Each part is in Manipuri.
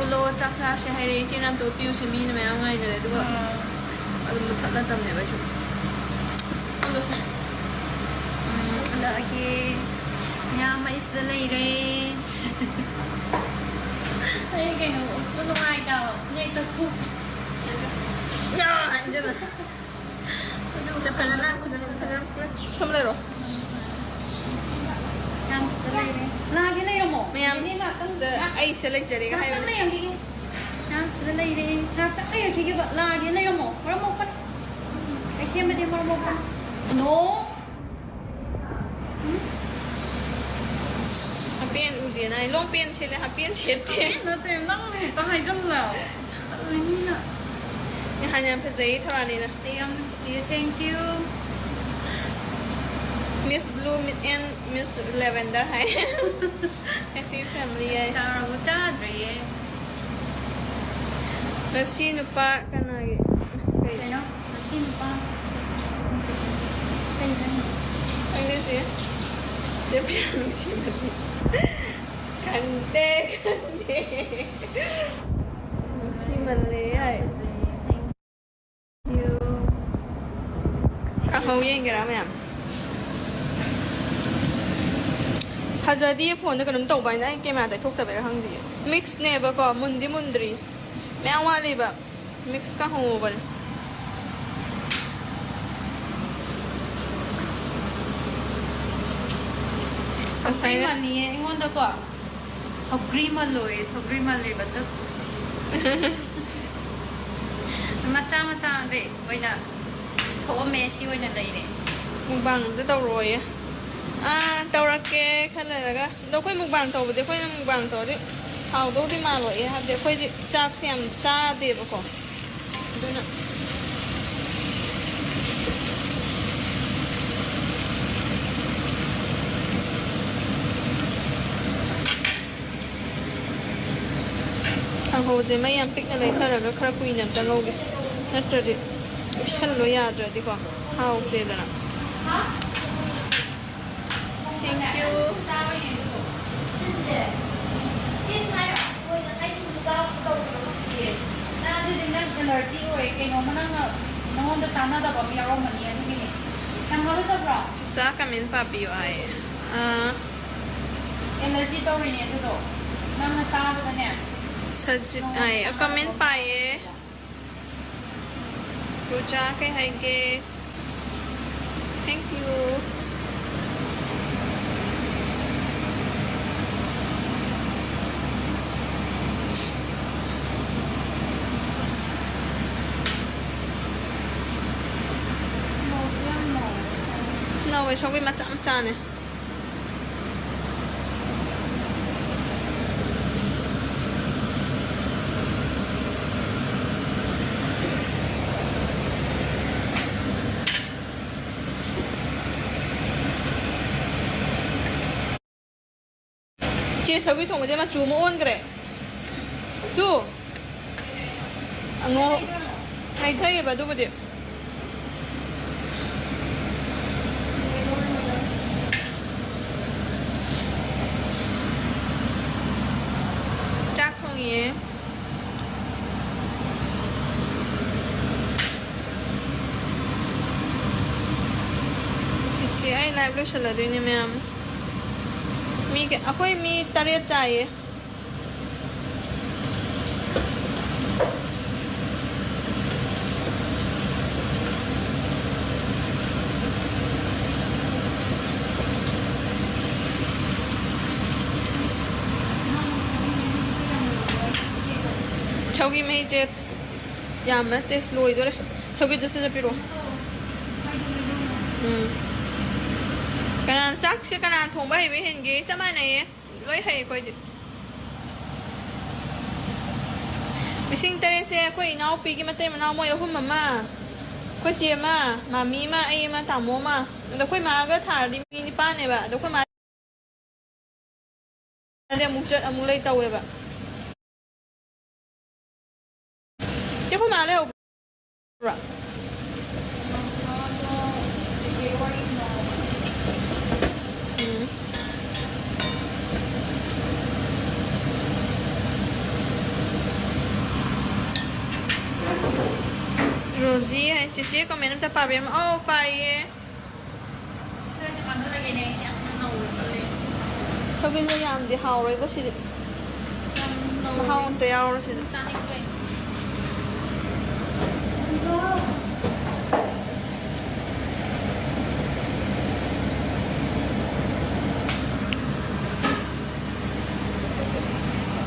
follow Chak she hay re chin am to piu se mi me ang ai ne du ba adu mu thala tam ne ba chu ando se ada ki nya ma is da lai re ai ke no ko no ai da ne ta su ya anje naจะเป็นอะไรคุณจะชมเลยหรอ ยังสเตย์ลาที่ไหนหรอไม่ยังไอ้เชลัยเจริญก็ให้ตั้งเลยยังกี่ยังสเตย์เลยครับตั้งเลยยังกี่แบบลาที่ไหนหรอหมอเราหมอกันไอเชี่ยไม่ได้มาหมอกัน no เปลี่ยนอุดีนะลงเปลี่ยนเชลัยเปลี่ยนเชลัยเปลี่ยนแล้วแต่นั่งเลยต้องให้จำแล้วอะไรนี่น่ะนี่ฮันยังเป็นใจเท่านี้นะเจียม see thank you Miss Blue and Miss Lavender hai happy family hai chara wo cha dre nasi nupa kana ge kai no nasi nupa kai no ai ne se de pia nasi mati kante nasi male hai you ka ho yen ge ra ma Hazadi phone ka num tau bai na ke ma dai thok ta ba hang di mix ne ba ko mundi mundri me awa le ba mix ka ho ba sogri mani ingon da ko sogri maloi ba ta macha de oina tho me si oina dai ne mukbang da tau roi tau ra ke khan la ga do khoi mukbang tau de khoi mukbang tau de hao do di ma loi ha de khoi chak siam cha de ba ko duna ho je mai am pik na lai khara ga khara kui nam ta ngau ge na tra de shan lo ya dra di ko hao de da na thank you 现在啊，我一个才洗不澡，不到这个问题。那这人家耳机我也给我们那个，然后就长那个把苗我们捏那个，看好了这不？ sa kamin pa pi ai energy 都是捏这种，那么啥不的呢？ sajit ai kamin pa ye puja ke hai ge thank you no we chong we ma cham cha ne chị sao cái thùng cái mà chú mua ôn cái chú ngô ngày thấy bà đâu mà được chắc không nhỉ chị ai live lúc sau là đôi này emมีค่อยมีตะเรียใจชาวกีไม่เจ็บยามนะเตะรวยด้วยชาวกีจะเสียไปรู้ขนาดซักเชื่อขนาดถุงใบไม่เห็นกี่จะมาไหนร้อยให้ค่อยดิไม่ชิงเตะเสียค่อยน้าปีกี่มาเตะมันเอามวยแล้วคุณมาม่าค่อยเชียร์มามามีมาไอ้มาถามโมมาแต่ค่อยมาก็ถ่ายดิมีนี่ป้าเนี่ยแบบเดี๋ยวค่อยมาเดี๋ยวมุกจะมุกเลยเตาเลยแบบเจ้าค่อยมาแล้ว technology है चिचे कमेंट में पाबे में ओ पाइए 그래서 만들게 내 그냥 나오래. 저기서 양디 하오래 이거 시 하온 때 야오래 시 짠이 왜?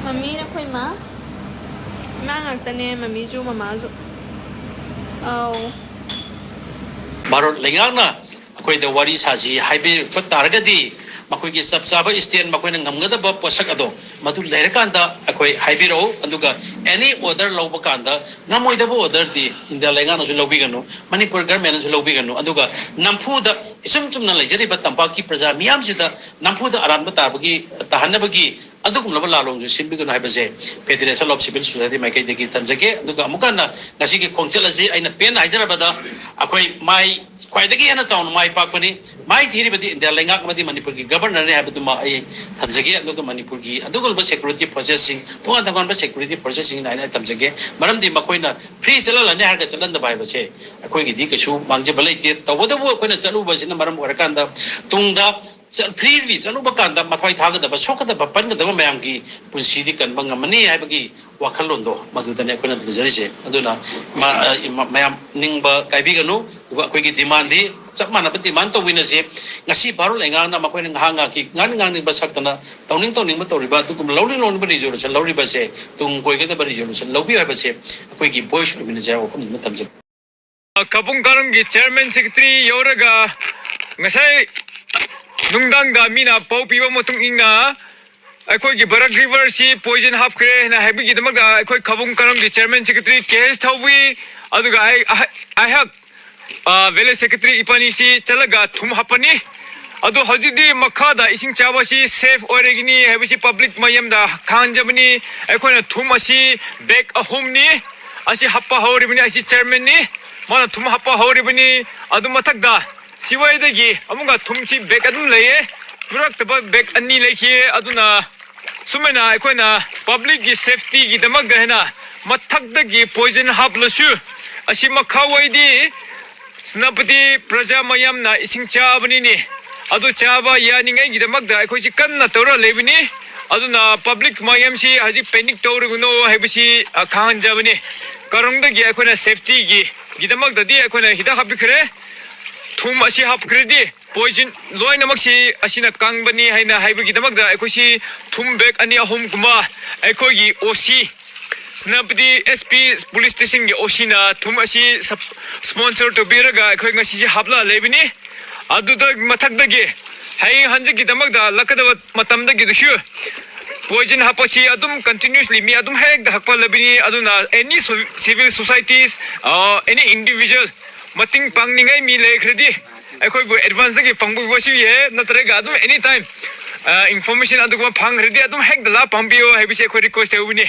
मम्मी ने कोई माँ ngạc tên mami chú mama chú Marot lengang na ako'y the wari saji haibi pataragadi makoy ki sabsaba istian makoy nang ngamgada ba posak ado madu lerekanda akoy haibi ro anduga any order lawba kanda ngamoy da bo order di inda lengang na su lawbi gano Manipur government na su lawbi gano anduga nampu da isum chum na lejari ba tampaki praja miyam sida nampu da aran ba tarbagi tahanabagi adugum laba lalong ju simbi gano haibase Federation of Civil Society maikay degi tanjake aduga amukana ngasi ki khongchalasi aina pen haijarabada akoy mai khwaidagi hena chaun mai pakpani mai thiribadi india lengak madi Manipur ki governor ne habaduma ai tanjake aduga Manipur ki adugul ba security processing tunga tangan ba security processing naina tamjake maramdi makoina free chalala ne harga chalan da bai base akoy gi di kachu mangje balai te tawadabu akoina chalu ba sina maram orakanda tungda freely chalu ba kanda mathwai thaga da ba sokada ba pan da ba mayam ki punsi di kan bang mani hai bagi wakalondo madudane akoina dujari aduna mayam ningba kaibi ganu akoy gi demand di chapmana ba demand to wina se ngasi barul engang na makoy nang hanga ki ngan ni ba sakna tawning ma toriba tu kum lawling ba resolution lawri ba se tung koy ga da ba resolution lawbi hai ba se akoy gi voice wina se o pam matam se kapung karam gi chairman secretary yoraga ngasai nungdangda mina pau piba motung ingna akhoi gi barak river si poison hap kre na habi gi damak da akhoi khabung karam gi chairman secretary ks thawi aduga I have village secretary ipani si chalaga thum hapani adu hajidi makha da ising chawa si safe oregini habi si public mayam da khanjabani akhoi na thum asi back ahum ni asi happa hawribani asi chairman ni mana thum happa hawribani adu mathak da siwaidagi amunga thumchi bag adum leye purak taba bag anni lekhi aduna sumena akoina public gi safety gi damak da hena mathak da gi poison hap lasu asi makhawaidi snapati praja mayam na ising chabani ni adu chaba yaningai gi damak da akoi kan na tora lebini aduna public mayam si haji panic tawruguno hebisi khan jabani karong da gi akoina safety gi damak da di akoina hida habikre thum asi hap kredi poison loina maksi asina kangbani haina haibagi damak da ekosi thum bag ani ahum kuma ekogi osi snapdi sp police station gi osina thum asi sponsor to biraga ekoi ngasi hapla lebini adu da mathak dagi hai hanji gi damak da lakada matam da gi dushu poison hapasi adum continuously mi adum hek da hakpa labini aduna any civil societies any individual mating pangningai mi lekhredi akhoi go advance gi pangbu bosi ye natrega adum anytime information adu ko phang redi adum hek dala pambio hebise akhoi request heubini